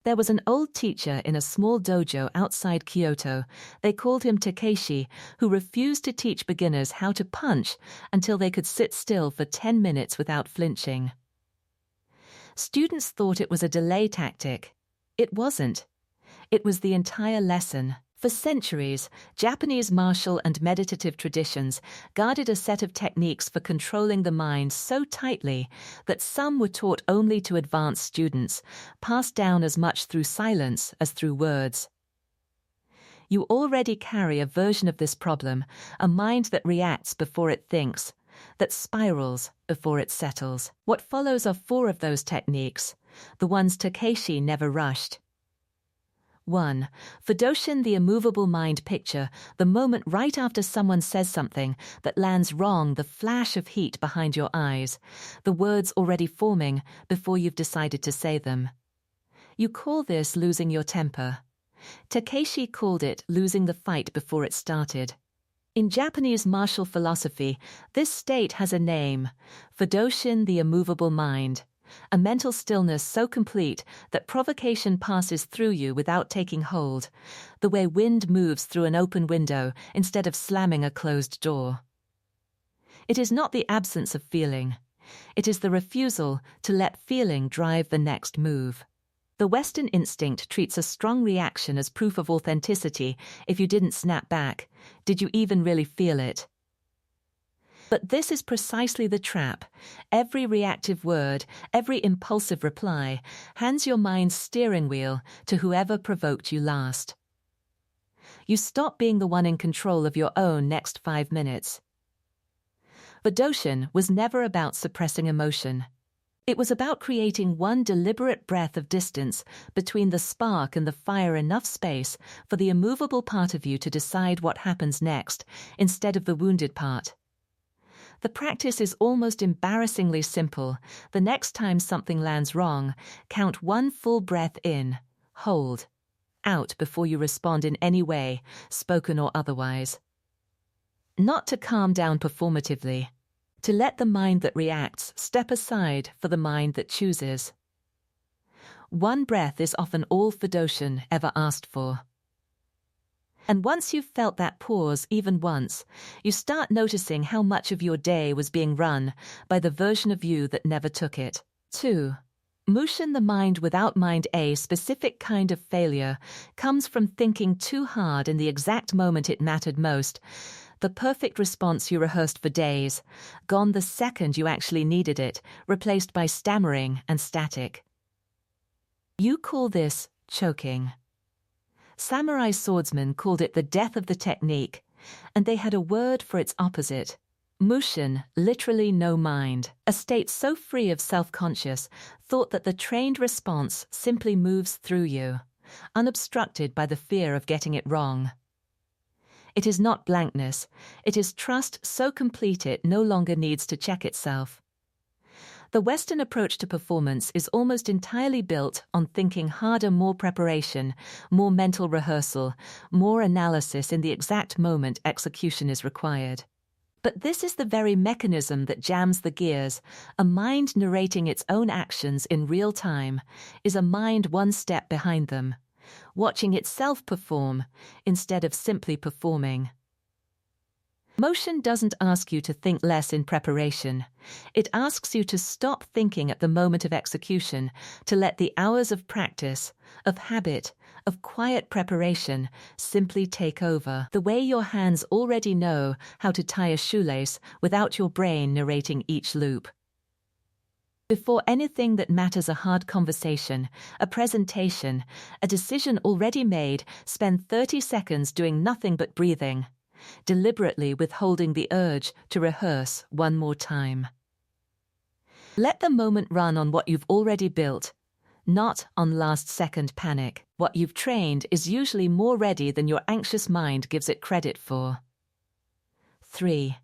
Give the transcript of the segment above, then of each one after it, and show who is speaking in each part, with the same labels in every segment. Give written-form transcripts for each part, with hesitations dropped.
Speaker 1: There was an old teacher in a small dojo outside Kyoto. They called him Takeshi, who refused to teach beginners how to punch until they could sit still for 10 minutes without flinching. Students thought it was a delay tactic. It wasn't. It was the entire lesson. For centuries, Japanese martial and meditative traditions guarded a set of techniques for controlling the mind so tightly that some were taught only to advanced students, passed down as much through silence as through words. You already carry a version of this problem, a mind that reacts before it thinks, that spirals before it settles. What follows are 4 of those techniques, the ones Takeshi never rushed. 1. Fudoshin, the immovable mind picture, the moment right after someone says something that lands wrong, the flash of heat behind your eyes, the words already forming before you've decided to say them. You call this losing your temper. Takeshi called it losing the fight before it started. In Japanese martial philosophy, this state has a name, Fudoshin, the immovable mind. A mental stillness so complete that provocation passes through you without taking hold, the way wind moves through an open window instead of slamming a closed door. It is not the absence of feeling. It is the refusal to let feeling drive the next move. The Western instinct treats a strong reaction as proof of authenticity. If you didn't snap back, did you even really feel it? But this is precisely the trap. Every reactive word, every impulsive reply, hands your mind's steering wheel to whoever provoked you last. You stop being the one in control of your own next 5 minutes. Fudoshin was never about suppressing emotion. It was about creating one deliberate breath of distance between the spark and the fire, enough space for the immovable part of you to decide what happens next, instead of the wounded part. The practice is almost embarrassingly simple. The next time something lands wrong, count 1 full breath in, hold, out before you respond in any way, spoken or otherwise. Not to calm down performatively, to let the mind that reacts step aside for the mind that chooses. 1 breath is often all Fudoshin ever asked for. And once you've felt that pause even once, you start noticing how much of your day was being run by the version of you that never took it. 2. Mushin, the mind without mind. A specific kind of failure comes from thinking too hard in the exact moment it mattered most. The perfect response you rehearsed for days, gone the second you actually needed it, replaced by stammering and static. You call this choking. Samurai swordsmen called it the death of the technique, and they had a word for its opposite. Mushin, literally no mind, a state so free of self-conscious thought that the trained response simply moves through you, unobstructed by the fear of getting it wrong. It is not blankness, it is trust so complete it no longer needs to check itself. The Western approach to performance is almost entirely built on thinking harder, more preparation, more mental rehearsal, more analysis in the exact moment execution is required. But this is the very mechanism that jams the gears. A mind narrating its own actions in real time is a mind 1 step behind them, watching itself perform instead of simply performing. Motion doesn't ask you to think less in preparation. It asks you to stop thinking at the moment of execution, to let the hours of practice, of habit, of quiet preparation simply take over, the way your hands already know how to tie a shoelace without your brain narrating each loop. Before anything that matters, a hard conversation, a presentation, a decision already made, spend 30 seconds doing nothing but breathing, deliberately withholding the urge to rehearse 1 more time. Let the moment run on what you've already built, not on last-second panic. What you've trained is usually more ready than your anxious mind gives it credit for. 3.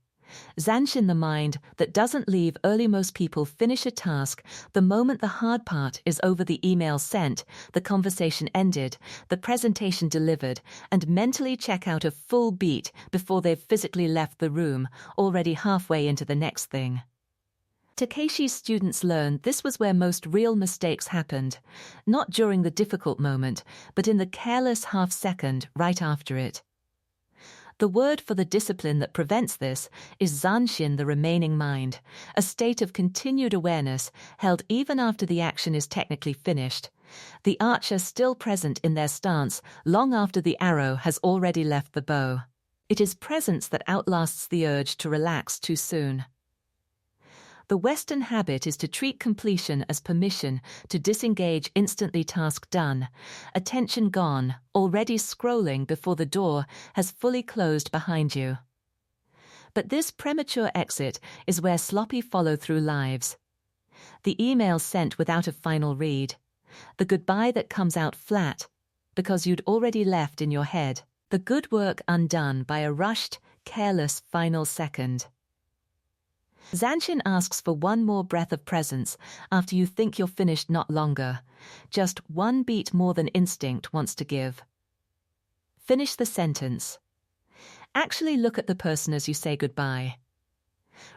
Speaker 1: Zanshin, the mind that doesn't leave early. Most people finish a task the moment the hard part is over, the email sent, the conversation ended, the presentation delivered, and mentally check out a full beat before they've physically left the room, already halfway into the next thing. Takeshi's students learned this was where most real mistakes happened, not during the difficult moment, but in the careless half-second right after it. The word for the discipline that prevents this is Zanshin, the remaining mind, a state of continued awareness held even after the action is technically finished, the archer still present in their stance long after the arrow has already left the bow. It is presence that outlasts the urge to relax too soon. The Western habit is to treat completion as permission to disengage instantly, task done, attention gone, already scrolling before the door has fully closed behind you. But this premature exit is where sloppy follow-through lives. The email sent without a final read, the goodbye that comes out flat because you'd already left in your head, the good work undone by a rushed, careless final second. Zanshin asks for one more breath of presence after you think you're finished, not longer. Just one beat more than instinct wants to give. Finish the sentence. Actually look at the person as you say goodbye.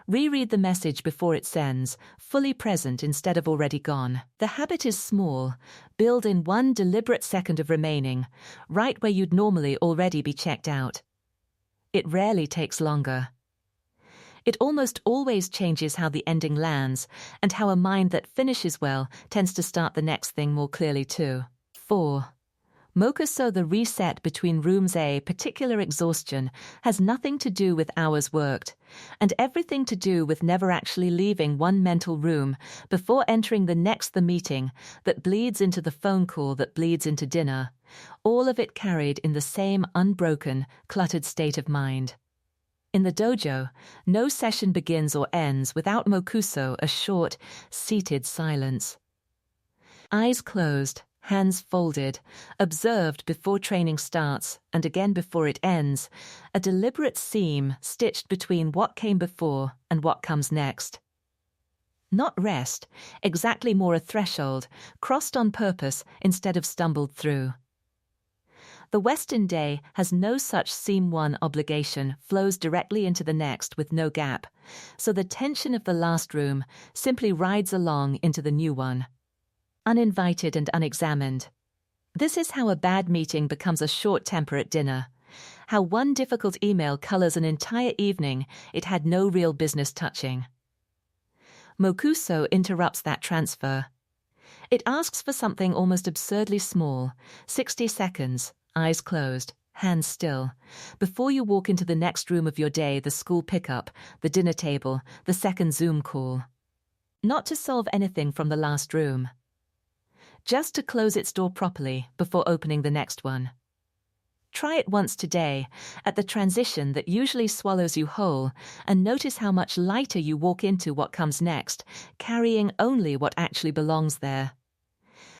Speaker 1: Reread the message before it sends, fully present instead of already gone. The habit is small. Build in one deliberate second of remaining, right where you'd normally already be checked out. It rarely takes longer. It almost always changes how the ending lands, and how a mind that finishes well tends to start the next thing more clearly too. 4. Mokuso, the reset between rooms. A particular exhaustion has nothing to do with hours worked, and everything to do with never actually leaving one mental room before entering the next, the meeting that bleeds into the phone call that bleeds into dinner, all of it carried in the same unbroken, cluttered state of mind. In the dojo, no session begins or ends without Mokuso, a short, seated silence. Eyes closed, hands folded, observed before training starts and again before it ends, a deliberate seam stitched between what came before and what comes next. Not rest, exactly more a threshold, crossed on purpose instead of stumbled through. The Western day has no such seam. One obligation flows directly into the next with no gap, so the tension of the last room simply rides along into the new one. Uninvited and unexamined. This is how a bad meeting becomes a short temper at dinner, how one difficult email colors an entire evening it had no real business touching. Mokuso interrupts that transfer. It asks for something almost absurdly small, 60 seconds, eyes closed, hands still, before you walk into the next room of your day, the school pickup, the dinner table, the second Zoom call. Not to solve anything from the last room. Just to close its door properly before opening the next one. Try it once today, at the transition that usually swallows you whole, and notice how much lighter you walk into what comes next, carrying only what actually belongs there.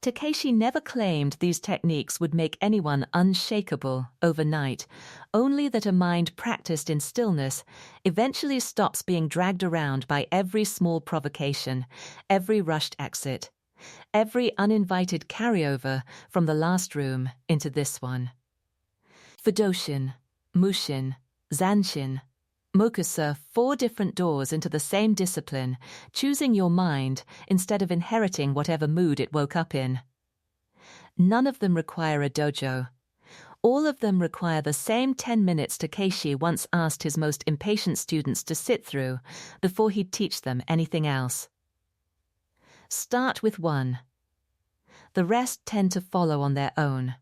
Speaker 1: Takeshi never claimed these techniques would make anyone unshakable overnight, only that a mind practiced in stillness eventually stops being dragged around by every small provocation, every rushed exit, every uninvited carryover from the last room into this one. Fudoshin, Mushin, Zanshin, Mokuso, 4 different doors into the same discipline, choosing your mind instead of inheriting whatever mood it woke up in. None of them require a dojo. All of them require the same 10 minutes Takeshi once asked his most impatient students to sit through before he'd teach them anything else. Start with one. The rest tend to follow on their own.